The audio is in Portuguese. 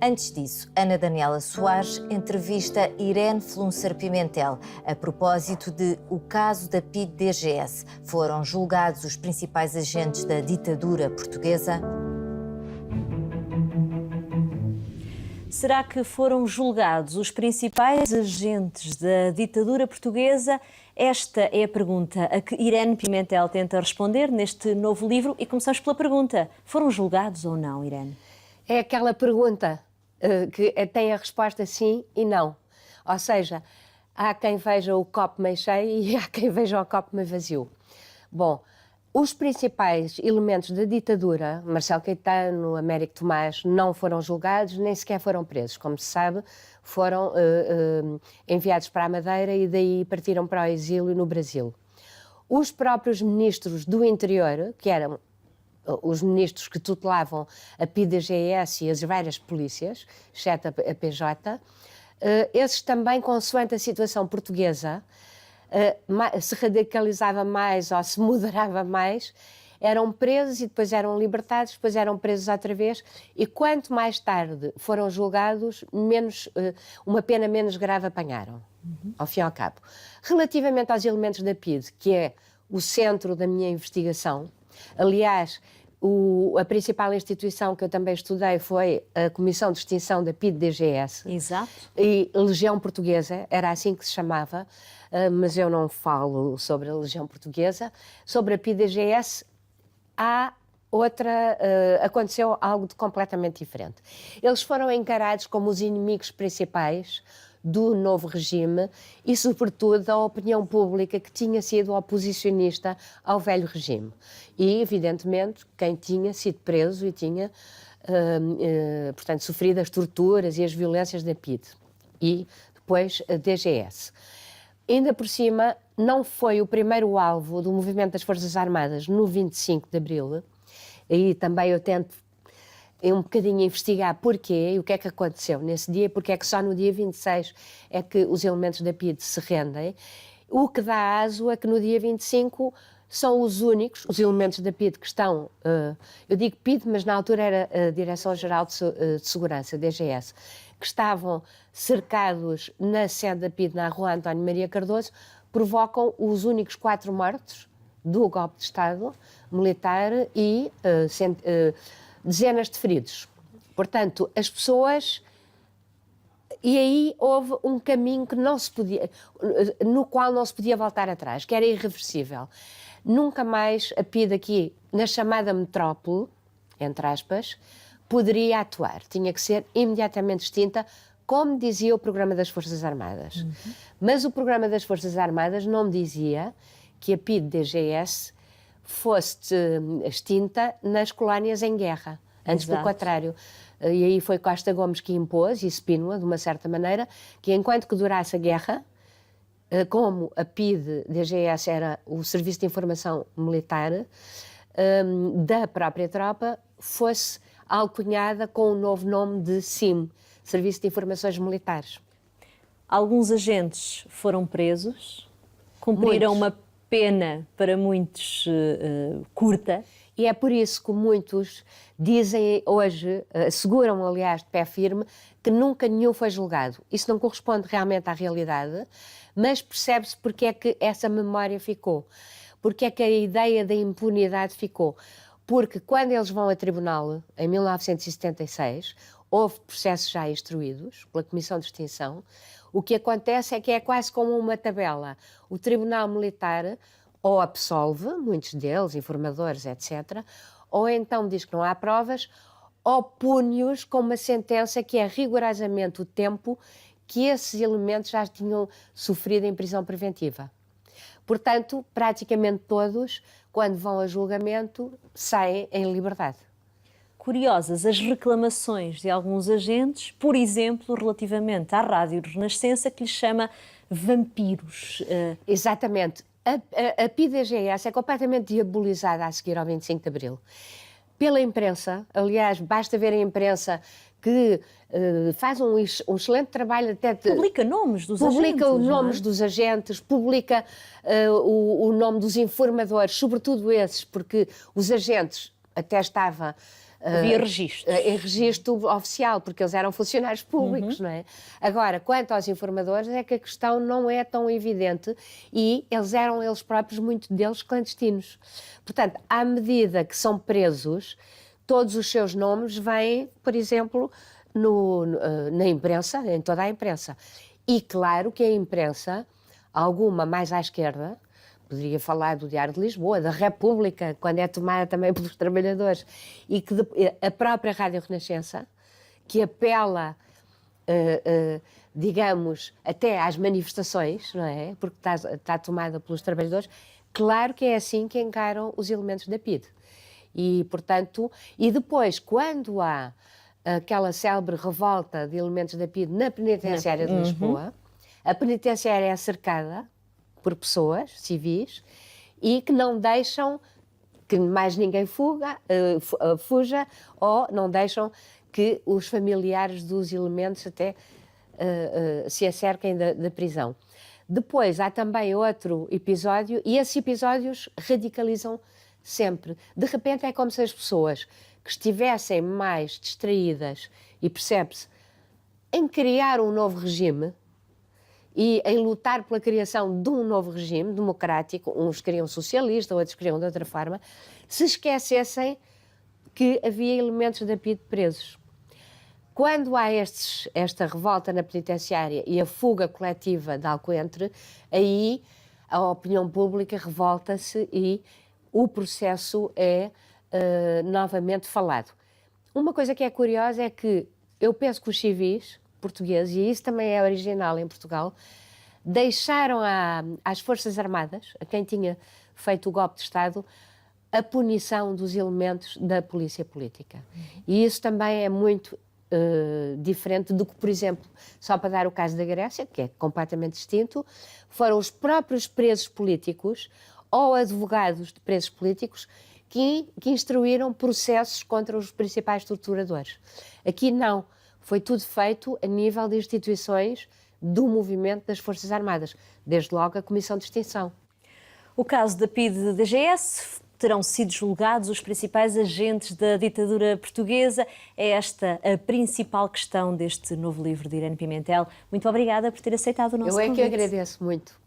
Antes disso, Ana Daniela Soares entrevista Irene Flunser-Pimentel a propósito de o caso da PIDE-DGS. Foram julgados os principais agentes da ditadura portuguesa? Será que foram julgados os principais agentes da ditadura portuguesa? Esta é a pergunta a que Irene Pimentel tenta responder neste novo livro. E começamos pela pergunta: foram julgados ou não, Irene? É aquela pergunta que tem a resposta sim e não. Ou seja, há quem veja o copo meio cheio e há quem veja o copo meio vazio. Bom, os principais elementos da ditadura, Marcelo Caetano, Américo Tomás, não foram julgados, nem sequer foram presos. Como se sabe, foram enviados para a Madeira e daí partiram para o exílio no Brasil. Os próprios ministros do interior, que eram os ministros que tutelavam a PIDE-DGS e as várias polícias, exceto a PJ, esses também, consoante a situação portuguesa, se radicalizava mais ou se moderava mais, eram presos e depois eram libertados, depois eram presos outra vez, e quanto mais tarde foram julgados, uma pena menos grave apanharam, ao fim e ao cabo. Relativamente aos elementos da PIDE, que é o centro da minha investigação, aliás, a principal instituição que eu também estudei foi a Comissão de Extinção da PIDE-DGS. Exato. E Legião Portuguesa, era assim que se chamava, mas eu não falo sobre a Legião Portuguesa. Sobre a PIDE-DGS aconteceu algo de completamente diferente. Eles foram encarados como os inimigos principais do novo regime e, sobretudo, da opinião pública que tinha sido oposicionista ao velho regime. E, evidentemente, quem tinha sido preso e tinha, portanto, sofrido as torturas e as violências da PIDE e depois a DGS. Ainda por cima, não foi o primeiro alvo do movimento das Forças Armadas no 25 de Abril, e também eu tento um bocadinho investigar porquê e o que é que aconteceu nesse dia, porque é que só no dia 26 é que os elementos da PIDE se rendem. O que dá aso é que no dia 25 são os únicos, os elementos da PIDE que estão, eu digo PIDE, mas na altura era a Direção-Geral de Segurança, DGS, que estavam cercados na sede da PIDE, na Rua António Maria Cardoso, provocam os únicos 4 mortos do golpe de Estado militar e dezenas de feridos. Portanto, as pessoas... E aí houve um caminho que não se podia, no qual não se podia voltar atrás, que era irreversível. Nunca mais a PIDE aqui, na chamada metrópole, entre aspas, poderia atuar. Tinha que ser imediatamente extinta, como dizia o Programa das Forças Armadas. Mas o Programa das Forças Armadas não dizia que a PIDE-DGS fosse extinta nas colónias em guerra. Antes, pelo contrário. E aí foi Costa Gomes que impôs, e Spínola, de uma certa maneira, que enquanto que durasse a guerra, como a PIDE-DGS era o Serviço de Informação Militar da própria tropa, fosse alcunhada com o novo nome de SIM, Serviço de Informações Militares. Alguns agentes foram presos, cumpriram uma pena para muitos curta. E é por isso que muitos dizem hoje, asseguram aliás de pé firme, que nunca nenhum foi julgado. Isso não corresponde realmente à realidade, mas percebe-se porque é que essa memória ficou, porque é que a ideia da impunidade ficou. Porque quando eles vão a tribunal, em 1976, houve processos já instruídos pela Comissão de Extinção, o que acontece é que é quase como uma tabela. O Tribunal Militar ou absolve, muitos deles, informadores, etc., ou então diz que não há provas, ou pune-os com uma sentença que é rigorosamente o tempo que esses elementos já tinham sofrido em prisão preventiva. Portanto, praticamente todos, quando vão a julgamento, saem em liberdade. Curiosas as reclamações de alguns agentes, por exemplo, relativamente à Rádio Renascença, que lhes chama vampiros. Exatamente. A PIDE-DGS é completamente diabolizada a seguir ao 25 de Abril. Pela imprensa, aliás, basta ver a imprensa que faz um excelente trabalho até de... Publica nomes dos agentes. Publica os nomes dos agentes, publica o nome dos informadores, sobretudo esses, porque os agentes até estava Havia registros. Em registro oficial, porque eles eram funcionários públicos, não é? Agora, quanto aos informadores, é que a questão não é tão evidente e eles eram, eles próprios, muitos deles, clandestinos. Portanto, à medida que são presos, todos os seus nomes vêm, por exemplo, na imprensa, em toda a imprensa. E claro que a imprensa, alguma mais à esquerda, poderia falar do Diário de Lisboa, da República, quando é tomada também pelos trabalhadores, e que a própria Rádio Renascença, que apela, digamos, até às manifestações, não é? Porque está tomada pelos trabalhadores, claro que é assim que encaram os elementos da PIDE. E, portanto, e depois, quando há aquela célebre revolta de elementos da PIDE na penitenciária de Lisboa, a penitenciária é cercada por pessoas civis e que não deixam que mais ninguém fuja ou não deixam que os familiares dos elementos até se acerquem da prisão. Depois há também outro episódio e esses episódios radicalizam sempre. De repente é como se as pessoas que estivessem mais distraídas, e percebe-se, em criar um novo regime e em lutar pela criação de um novo regime democrático, uns queriam socialista, outros queriam de outra forma, se esquecessem que havia elementos da PIDE presos. Quando há esta revolta na penitenciária e a fuga coletiva de Alcoentre, aí a opinião pública revolta-se e o processo é novamente falado. Uma coisa que é curiosa é que eu penso que os civis portugueses, e isso também é original em Portugal, deixaram às Forças Armadas, a quem tinha feito o golpe de Estado, a punição dos elementos da polícia política. E isso também é muito diferente do que, por exemplo, só para dar o caso da Grécia, que é completamente distinto, foram os próprios presos políticos ou advogados de presos políticos que instruíram processos contra os principais torturadores. Aqui não. Foi tudo feito a nível de instituições do movimento das Forças Armadas, desde logo a Comissão de Extinção. O caso da PIDE-DGS, terão sido julgados os principais agentes da ditadura portuguesa. É esta a principal questão deste novo livro de Irene Pimentel. Muito obrigada por ter aceitado o nosso convite. Eu é que agradeço muito.